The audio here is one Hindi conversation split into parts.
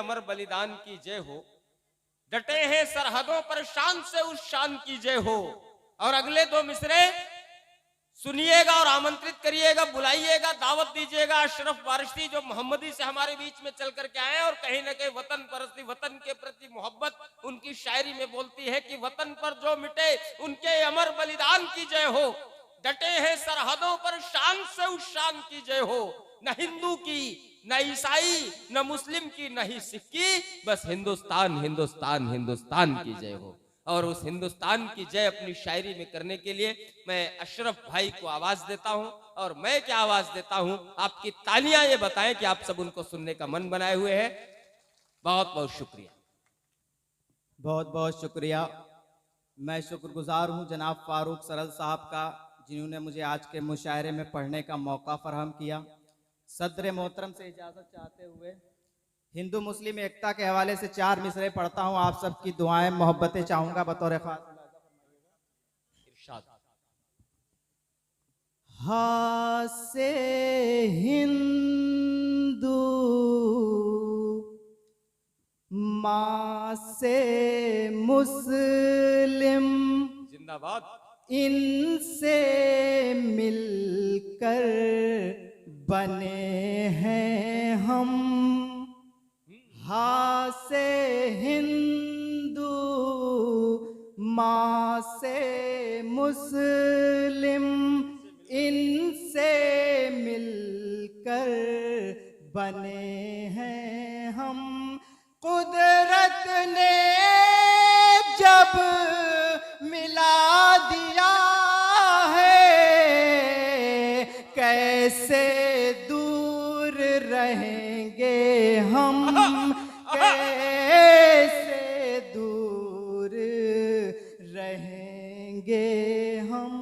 अमर बलिदान की जय हो। डटे हैं सरहदों पर शान से उस शान की जय हो। और अगले दो मिसरे सुनिएगा और आमंत्रित करिएगा, बुलाइएगा, दावत दीजिएगा अशरफ वारसी जो मोहम्मदी से हमारे बीच में चल करके आए और कहीं ना कहीं वतन परस्ती, वतन के प्रति मोहब्बत उनकी शायरी में बोलती है कि वतन पर जो मिटे उनके अमर बलिदान की जय हो। डटे हैं सरहदों पर शान से उस शान की जय हो। न हिंदू की, न ईसाई, न मुस्लिम की, न ही सिख की, बस हिंदुस्तान हिंदुस्तान हिंदुस्तान की जय हो। और उस हिंदुस्तान की जय अपनी शायरी में करने के लिए मैं अशरफ भाई को आवाज देता हूं। और मैं क्या आवाज देता हूं, आपकी तालियां ये बताएं कि आप सब उनको सुनने का मन बनाए हुए हैं। बहुत बहुत शुक्रिया। बहुत बहुत शुक्रिया। मैं शुक्रगुजार हूं जनाब फारूक सरल साहब का, जिन्होंने मुझे आज के मुशायरे में पढ़ने का मौका फराहम किया। सदर मोहतरम से इजाज़त चाहते हुए हिंदू मुस्लिम एकता के हवाले से 4 मिसरे पढ़ता हूं। आप सबकी दुआएं मोहब्बतें चाहूंगा बतौर खास। इरशाद। हा से हिंदू, माँ से मुस्लिम, जिंदाबाद। इनसे मिलकर बने हैं हम। हा से हिंदू, माँ से मुस्लिम, इनसे मिलकर बने हैं हम। कुदरत ने जब मिला दिया है, कैसे दूर रहेंगे हम, कैसे दूर रहेंगे हम।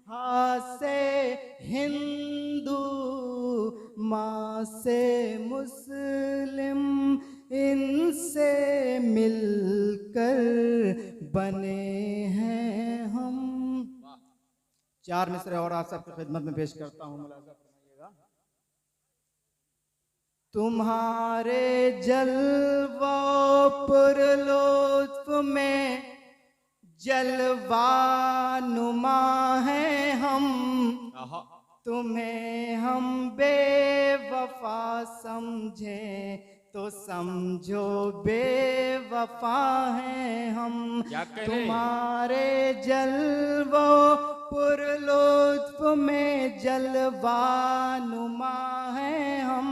हा से हिंदू, माँ से मुस्लिम, इनसे मिलकर बने हैं हम। 4 मिसरे और आप सबकी खिदमत में पेश करता हूँ, मुलाज़ा फरमाइएगा। तुम्हारे जलवा पर लुत्फ में जलवा नुमा हैं हम। तुम्हें हम बेवफा समझें तो समझो बेवफा हैं हम। तुम्हारे जलवो पुर लुत्फ में जलवा नुमा हैं हम।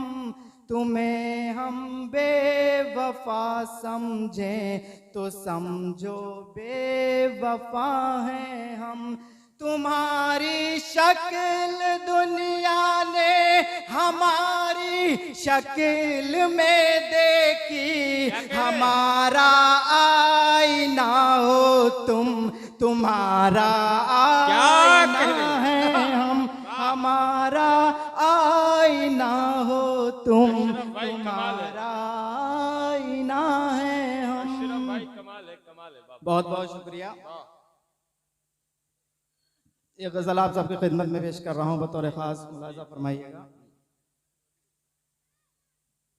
तुम्हें हम बेवफा समझें तो समझो बेवफा हैं हम। तुम्हारी शक्ल दुनिया ने हमारी शक्ल में देखी, हमारा आईना हो तुम, तुम्हारा आईना है हम। हमारा आईना हो तुम, तुम्हारा आईना है हम। बहुत बहुत शुक्रिया। ये गजल आप सबकी खिदमत में पेश कर रहा हूँ बतौर खास, मुलाज़ा फरमाइएगा।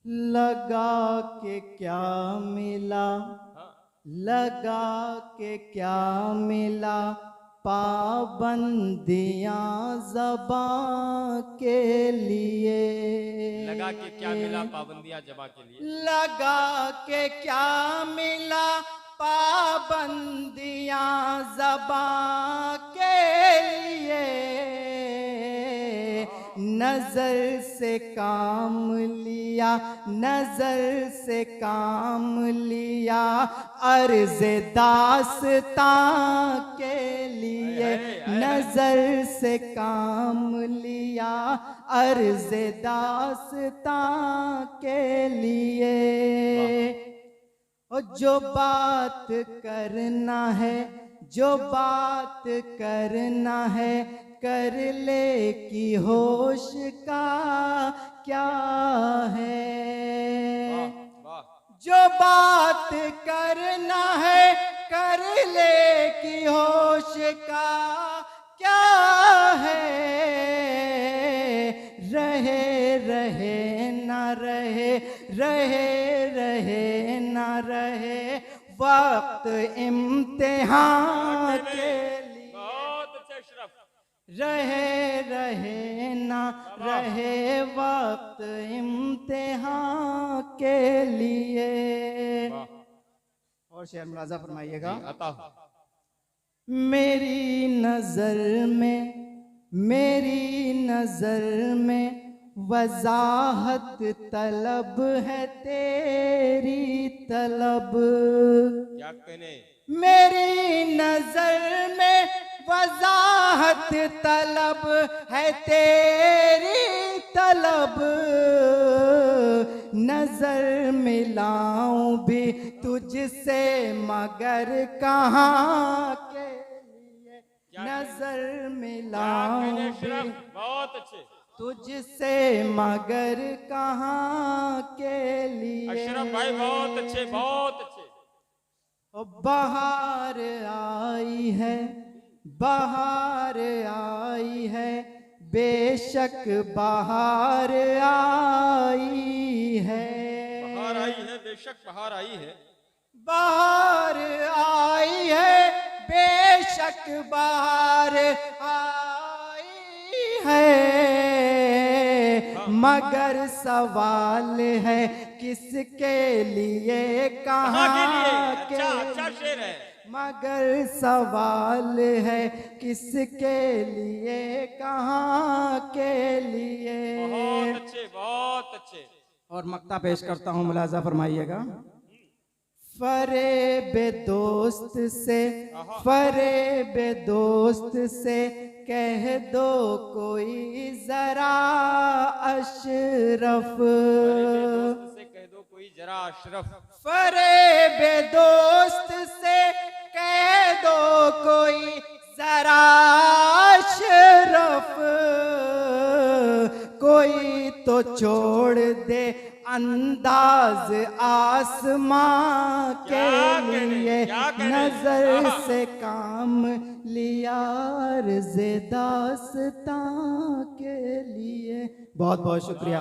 लगा के क्या मिला, लगा के क्या मिला, पाबंदियां ज़बां के लिए। लगा के क्या मिला पाबंदियां ज़बां के लिए। लगा के क्या मिला पाबंदियां ज़बां के लिए। नजर से काम लिया, नजर से काम लिया, अर्ज़ दास्तां के लिए। नजर से काम लिया, अर्ज़ दास्तां के लिए। और जो बात करना है, जो बात करना है, कर ले कि होश का क्या है। जो बात करना है, कर ले कि होश का क्या है। रहे रहे न रहे, रहे रहे रहे वक्त इम्तिहान के लिए। बहुत अच्छे अशरफ। रहे ना रहे वक्त इम्तिहान के लिए। और शेर मुलाजा फरमाइएगा। अता मेरी नजर में वजाहत तलब है तेरी तलब। क्या कहने। मेरी नजर में वजाहत तलब है तेरी तलब। नजर मिलाऊं भी तुझसे मगर कहाँ के लिए। नजर मिलाऊं भी बहुत अच्छे तुझसे मगर कहाँ के लिए। अशरफ भाई बहुत अच्छे बहुत अच्छे। बहार आई है, बहार आई है, बेशक बहार आई है। बहार आई है, बेशक बहार आई है। बहार आई है, बेशक बहार आई है। मगर सवाल है किसके लिए कहाँ के अच्छा अच्छा शेर है। मगर सवाल है किसके लिए कहाँ के लिए। बहुत अच्छे बहुत अच्छे। और मक्ता पेश करता हूँ, मुलाजा फरमाइएगा। फरेबे दोस्त से, फरेबे दोस्त से कह दो कोई जरा अशरफ। से कह दो कोई जरा अशरफ। फरेबे दोस्त से कह दो कोई जरा अशरफ। कोई तो छोड़ दे अंदाज आसमां के लिए। नजर से काम लिया अर्ज़ दास्तां के लिए। बहुत बहुत शुक्रिया।